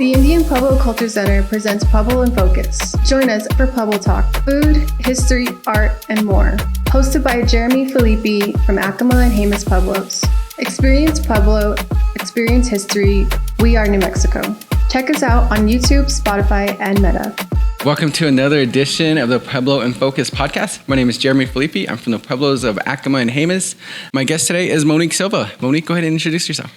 The Indian Pueblo Culture Center presents Pueblo in Focus. Join us for Pueblo Talk, food, history, art, and more. Hosted by Jeremy Filippi from Acoma and Jemez Pueblos. Experience Pueblo, experience history. We are New Mexico. Check us out on YouTube, Spotify, and Meta. Welcome to another edition of the Pueblo in Focus podcast. My name is Jeremy Filippi. I'm from the Pueblos of Acoma and Jemez. My guest today is Monique Silva. Monique, go ahead and introduce yourself.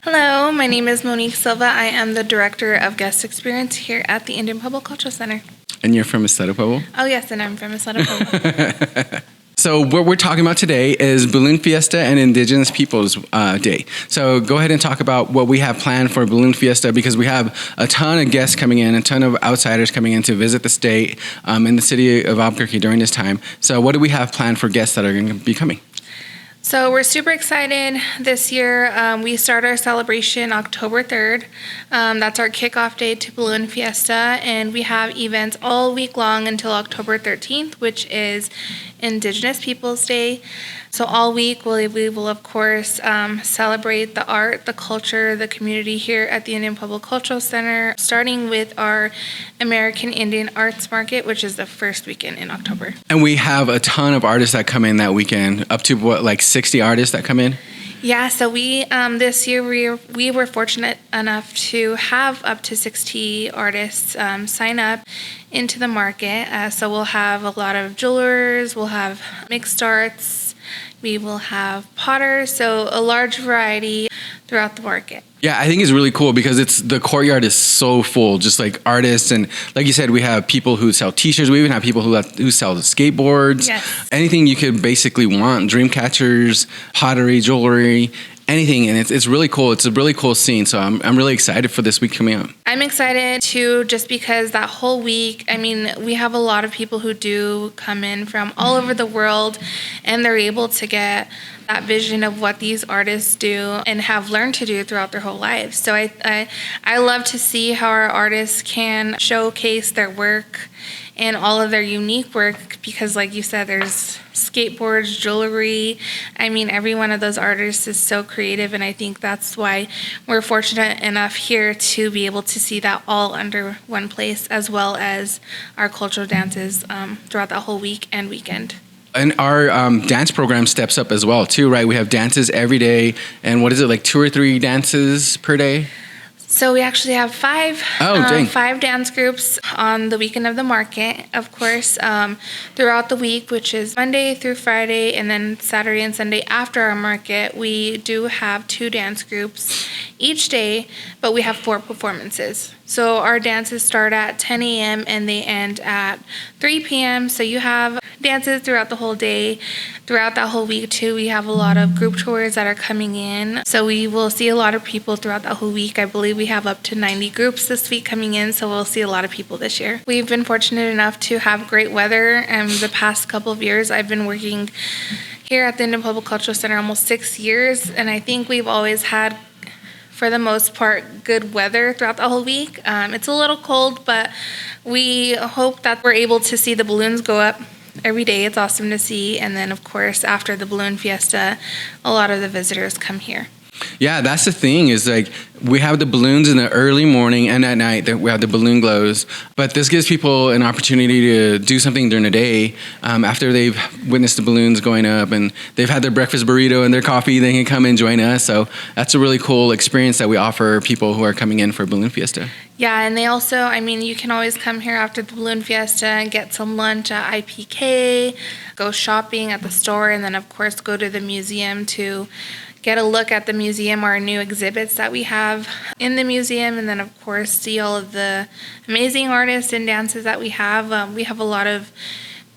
Hello, my name is Monique Silva. I am the Director of Guest Experience here at the Indian Pueblo Cultural Center. And you're from Santo Pueblo? Oh, yes, and I'm from Santo Pueblo. So what we're talking about today is Balloon Fiesta and Indigenous Peoples Day. So go ahead and talk about what we have planned for Balloon Fiesta, because we have a ton of guests coming in, a ton of outsiders coming in to visit the state in the city of Albuquerque during this time. So what do we have planned for guests that are going to be coming? So we're super excited this year. We start our celebration October 3rd. That's our kickoff day to Balloon Fiesta, and we have events all week long until October 13th, which is Indigenous Peoples Day. So all week we will, of course, celebrate the art, the culture, the community here at the Indian Pueblo Cultural Center, starting with our American Indian Arts Market, which is the first weekend in October. And we have a ton of artists that come in that weekend, up to like 60 artists that come in? Yeah, so we this year we were fortunate enough to have up to 60 artists sign up into the market. So we'll have a lot of jewelers, we'll have mixed arts, we will have potters, so a large variety throughout the market. Yeah, I think it's really cool because the courtyard is so full, just like artists. And like you said, we have people who sell t-shirts. We even have people who sell skateboards. Yes. Anything you could basically want, dream catchers, pottery, jewelry, anything. And it's really cool. It's a really cool scene. So I'm really excited for this week coming up. I'm excited too, just because that whole week, I mean, we have a lot of people who do come in from all over the world, and they're able to get that vision of what these artists do and have learned to do throughout their whole lives. So I love to see how our artists can showcase their work and all of their unique work, because like you said, there's skateboards, jewelry. I mean, every one of those artists is so creative, and I think that's why we're fortunate enough here to be able to see that all under one place, as well as our cultural dances throughout that whole week and weekend. And our dance program steps up as well, too, right? We have dances every day. And what is it, like 2 or 3 dances per day? So we actually have 5 dance groups on the weekend of the market, of course, throughout the week, which is Monday through Friday, and then Saturday and Sunday after our market. We do have 2 dance groups each day, but we have 4 performances. So our dances start at 10 a.m. and they end at 3 p.m. So you have dances throughout the whole day. Throughout that whole week, too, we have a lot of group tours that are coming in. So we will see a lot of people throughout that whole week. I believe we have up to 90 groups this week coming in, so we'll see a lot of people this year. We've been fortunate enough to have great weather. The past couple of years, I've been working here at the Indian Pueblo Cultural Center almost 6 years, and I think we've always had, for the most part, good weather throughout the whole week. It's a little cold, but we hope that we're able to see the balloons go up every day. It's awesome to see. And then, of course, after the Balloon Fiesta, a lot of the visitors come here. Yeah, that's the thing, is like we have the balloons in the early morning and at night. That we have the balloon glows, but this gives people an opportunity to do something during the day after they've witnessed the balloons going up and they've had their breakfast burrito and their coffee. They can come and join us. So that's a really cool experience that we offer people who are coming in for Balloon Fiesta. Yeah, and they also, I mean, you can always come here after the Balloon Fiesta and get some lunch at IPK, go shopping at the store, and then, of course, go to the museum to get a look at the museum, our new exhibits that we have in the museum, and then, of course, see all of the amazing artists and dances that we have. We have a lot of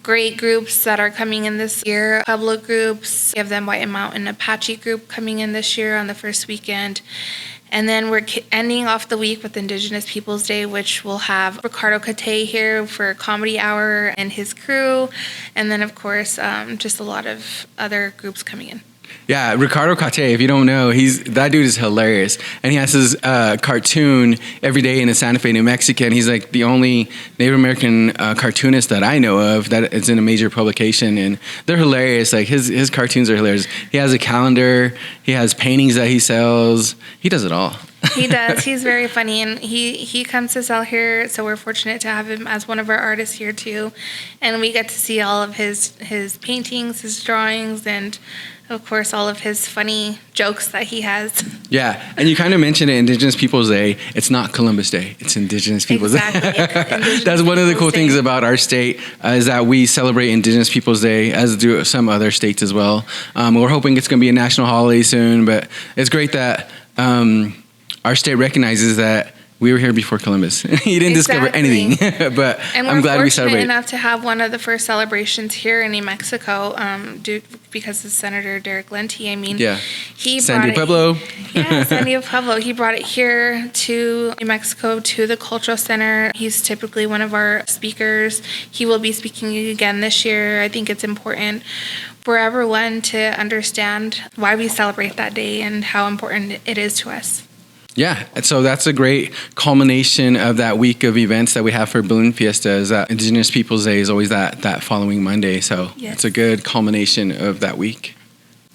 great groups that are coming in this year. Pueblo groups, we have the White Mountain Apache group coming in this year on the first weekend. And then we're ending off the week with Indigenous Peoples Day, which will have Ricardo Cate here for Comedy Hour and his crew. And then, of course, just a lot of other groups coming in. Yeah, Ricardo Cate, if you don't know, that dude is hilarious. And he has his cartoon every day in Santa Fe, New Mexico. He's like the only Native American cartoonist that I know of that is in a major publication. And they're hilarious. Like his cartoons are hilarious. He has a calendar. He has paintings that he sells. He does it all. He does. He's very funny, and he comes to sell here, so we're fortunate to have him as one of our artists here too. And we get to see all of his paintings, his drawings, and of course all of his funny jokes that he has. Yeah, and you kind of mentioned it, Indigenous Peoples Day. It's not Columbus Day. It's Indigenous Peoples Day. Exactly. That's one of the cool things about our state is that we celebrate Indigenous Peoples Day, as do some other states as well. We're hoping it's going to be a national holiday soon, but it's great that our state recognizes that we were here before Columbus. He didn't discover anything, but I'm glad we celebrate. And we're fortunate enough to have one of the first celebrations here in New Mexico, because of Senator Derek Lenty. I mean, he Santo Domingo Pueblo. Santo Domingo Pueblo. He brought it here to New Mexico, to the Cultural Center. He's typically one of our speakers. He will be speaking again this year. I think it's important for everyone to understand why we celebrate that day and how important it is to us. Yeah, so that's a great culmination of that week of events that we have for Balloon Fiesta. Is that Indigenous Peoples Day is always that following Monday, so it's a good culmination of that week.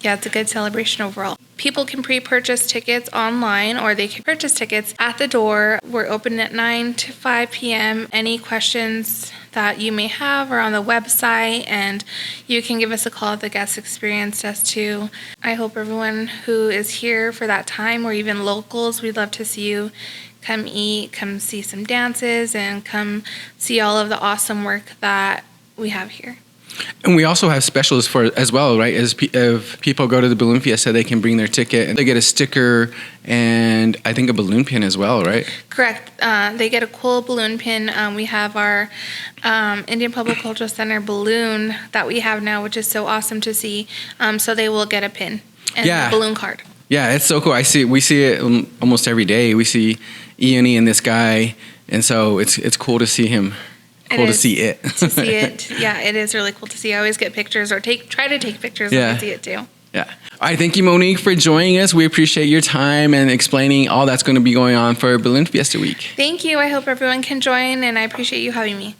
Yeah, it's a good celebration overall. People can pre-purchase tickets online, or they can purchase tickets at the door. We're open at 9 to 5 p.m. Any questions that you may have are on the website, and you can give us a call at the guest experience desk too. I hope everyone who is here for that time, or even locals, we'd love to see you come eat, come see some dances, and come see all of the awesome work that we have here. And we also have specials for as well, right? If people go to the Balloon Fiesta, they can bring their ticket and they get a sticker and I think a balloon pin as well, right? Correct. They get a cool balloon pin. We have our Indian Public Cultural Center balloon that we have now, which is so awesome to see. So they will get a pin and a balloon card. Yeah, it's so cool. We see it almost every day. We see Ian and this guy, and so it's cool to see him. Cool to see it. To see it. Yeah, it is really cool to see. I always get pictures or try to take pictures when I see it too. Yeah. All right. Thank you, Monique, for joining us. We appreciate your time and explaining all that's going to be going on for Balloon Fiesta Week. Thank you. I hope everyone can join, and I appreciate you having me.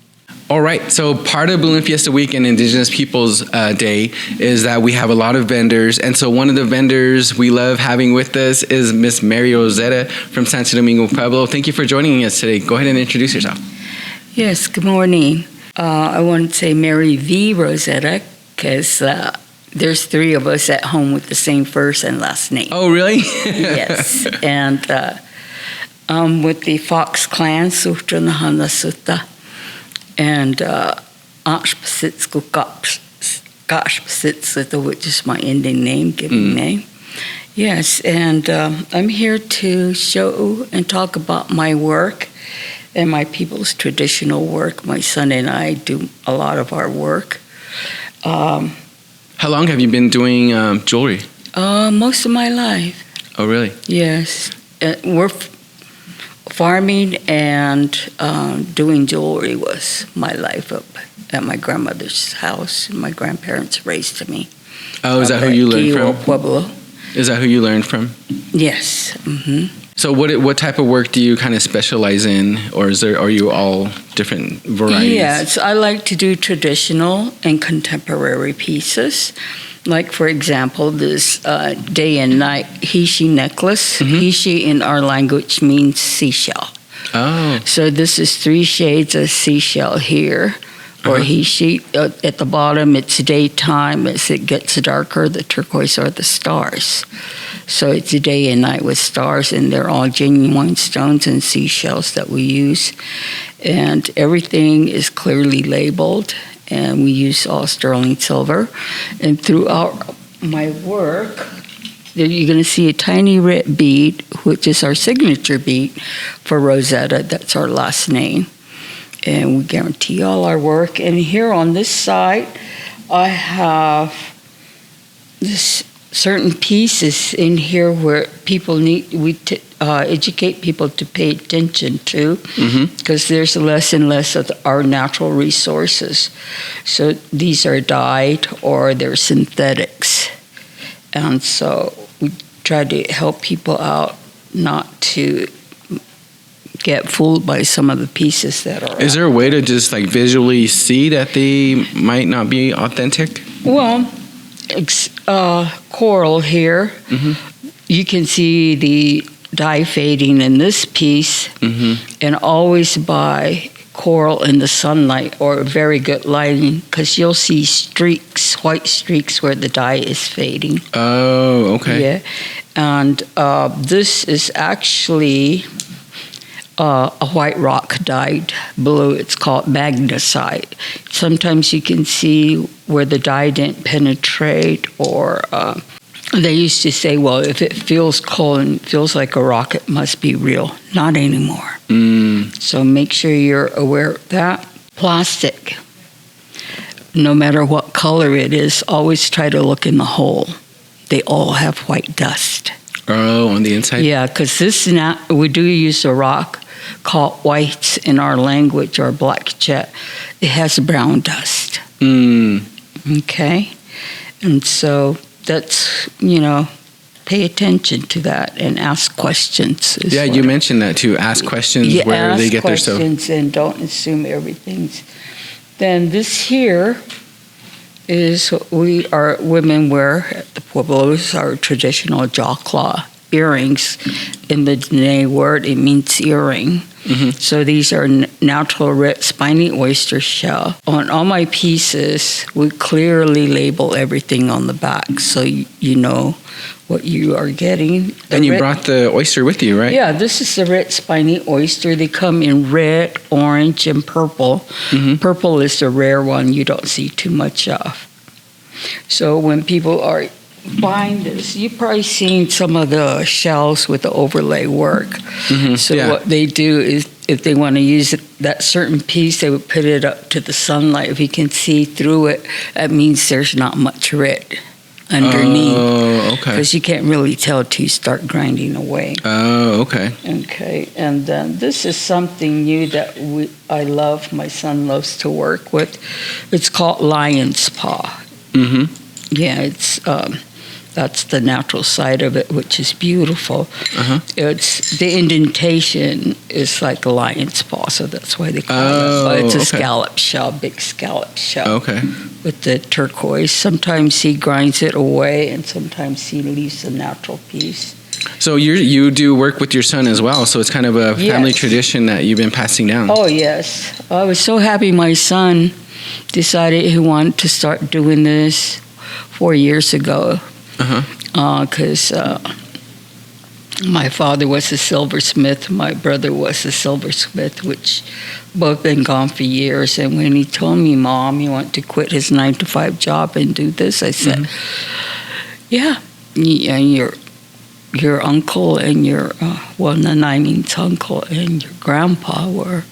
All right. So part of Balloon Fiesta Week and Indigenous Peoples Day is that we have a lot of vendors. And so one of the vendors we love having with us is Miss Mary Rosetta from Santo Domingo Pueblo. Thank you for joining us today. Go ahead and introduce yourself. Yes, good morning. I want to say Mary V. Rosetta because there's three of us at home with the same first and last name. Oh, really? Yes. And I'm with the Fox clan, Sutra Nahana Sutta, and Sutta, which is my Indian name, given name. Yes, and I'm here to show and talk about my work and my people's traditional work. My son and I do a lot of our work. How long have you been doing jewelry? Most of my life. Oh, really? Yes. We're farming and doing jewelry was my life up at my grandmother's house. My grandparents raised me. Oh, is that who you learned from? Pueblo. Is that who you learned from? Yes. Mm-hmm. So what type of work do you kind of specialize in, or are you all different varieties? Yes, I like to do traditional and contemporary pieces. Like, for example, this day and night Heishe necklace. Mm-hmm. Heishe in our language means seashell. Oh. So this is 3 shades of seashell here. Or Heishe, at the bottom, it's daytime. As it gets darker, the turquoise are the stars. So it's a day and night with stars, and they're all genuine stones and seashells that we use. And everything is clearly labeled, and we use all sterling silver. And throughout my work, you're going to see a tiny red bead, which is our signature bead for Rosetta. That's our last name. And we guarantee all our work. And here on this side, I have this certain pieces in here where people educate people to pay attention to, because there's less and less of our natural resources. So these are dyed or they're synthetics. And so we try to help people out not to get fooled by some of the pieces that are. Is there a way to just like visually see that they might not be authentic? Well, coral here. Mm-hmm. You can see the dye fading in this piece, and always buy coral in the sunlight or very good lighting, because you'll see streaks, white streaks where the dye is fading. Oh, okay. Yeah, and this is actually a white rock dyed blue. It's called magnesite. Sometimes you can see where the dye didn't penetrate, or they used to say, well, if it feels cold and feels like a rock, it must be real. Not anymore. So make sure you're aware of that. Plastic, no matter what color it is, always try to look in the hole. They all have white dust. Oh, on the inside? Yeah, because we do use a rock called whites in our language, or black jet. It has brown dust. Okay? And so that's, pay attention to that and ask questions. Yeah, you mentioned that too. Ask questions where they get their stuff. Ask questions and don't assume everything's. Then this here is what women wear at the Pueblos, our traditional Jacla Earrings. In the Dene word, it means earring. So these are natural red spiny oyster shell. On all my pieces, we clearly label everything on the back, so you know what you are getting. And you brought the oyster with you, right? Yeah, this is the red spiny oyster. They come in red, orange, and purple. Purple is the rare one you don't see too much of. So when people are buying this, you've probably seen some of the shells with the overlay work. So what they do is, if they want to use that certain piece, they would put it up to the sunlight. If you can see through it, that means there's not much red underneath. Oh, okay. Because you can't really tell till you start grinding away. Oh, okay. Okay, and then this is something new that I love, my son loves to work with. It's called lion's paw. Yeah, it's that's the natural side of it, which is beautiful. It's the indentation is like a lion's paw, so that's why they call it. But it's a scallop shell, big scallop shell. Okay. With the turquoise. Sometimes he grinds it away, and sometimes he leaves a natural piece. So you do work with your son as well, so it's kind of a family tradition that you've been passing down. Oh, yes. I was so happy my son decided he wanted to start doing this 4 years ago. Because my father was a silversmith, my brother was a silversmith, which both been gone for years. And when he told me, Mom, you want to quit his 9-to-5 job and do this, I said, yeah, your uncle and your, Nanai's uncle and your grandpa were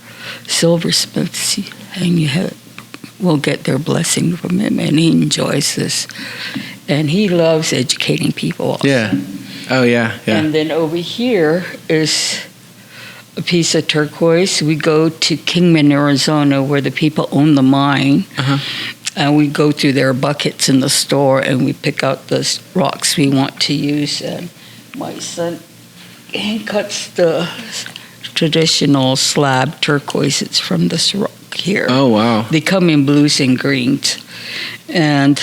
silversmiths, and we'll get their blessing from him, and he enjoys this. And he loves educating people also. Yeah. Oh, yeah. And then over here is a piece of turquoise. We go to Kingman, Arizona, where the people own the mine. And we go through their buckets in the store, and we pick out the rocks we want to use. And my son cuts the traditional slab turquoise. It's from this rock here. Oh, wow. They come in blues and greens. And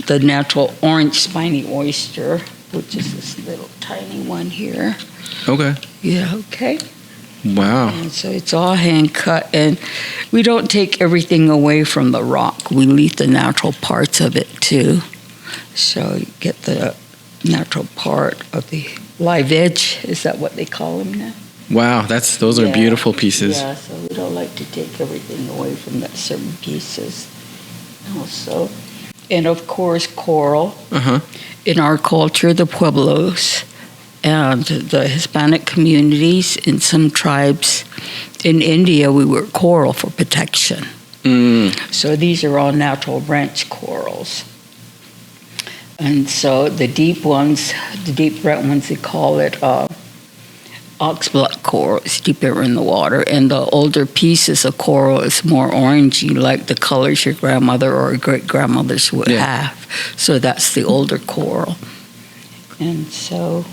the natural orange spiny oyster, which is this little tiny one here. Okay. Yeah, okay. Wow. And so it's all hand cut, and we don't take everything away from the rock. We leave the natural parts of it too. So you get the natural part of the live edge. Is that what they call them now? Wow, those are beautiful pieces. Yeah, so we don't like to take everything away from that certain pieces. Also, and of course, coral. In our culture, the Pueblos and the Hispanic communities in some tribes in India, we wear coral for protection. So these are all natural branch corals. And so the deep ones, the deep red ones, they call it oxblood coral. It's deeper in the water. And the older pieces of coral is more orangey, like the colors your grandmother or great-grandmothers would have. So that's the older coral. And so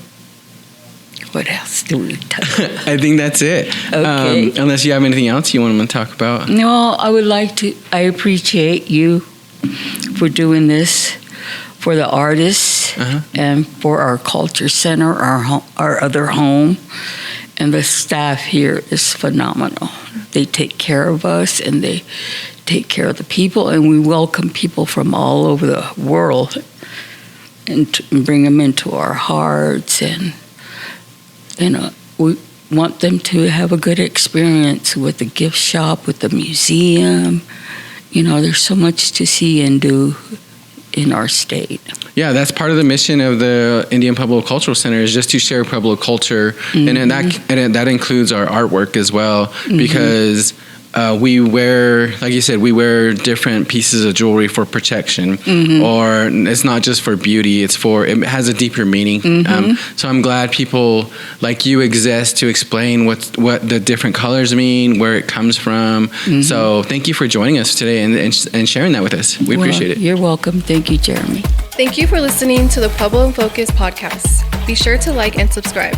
what else do we talk about? I think that's it. Okay. Unless you have anything else you want to talk about. No, I appreciate you for doing this, for the artists and for our culture center, our other home. And the staff here is phenomenal. They take care of us, and they take care of the people, and we welcome people from all over the world and bring them into our hearts. And we want them to have a good experience with the gift shop, with the museum. There's so much to see and do in our state. Yeah, that's part of the mission of the Indian Pueblo Cultural Center, is just to share Pueblo culture, and that includes our artwork as well, because we wear, like you said, we wear different pieces of jewelry for protection, or it's not just for beauty, it has a deeper meaning. So I'm glad people like you exist to explain what the different colors mean, where it comes from. So thank you for joining us today and sharing that with us. We appreciate it. You're welcome. Thank you, Jeremy. Thank you for listening to the Pueblo in Focus podcast. Be sure to like and subscribe.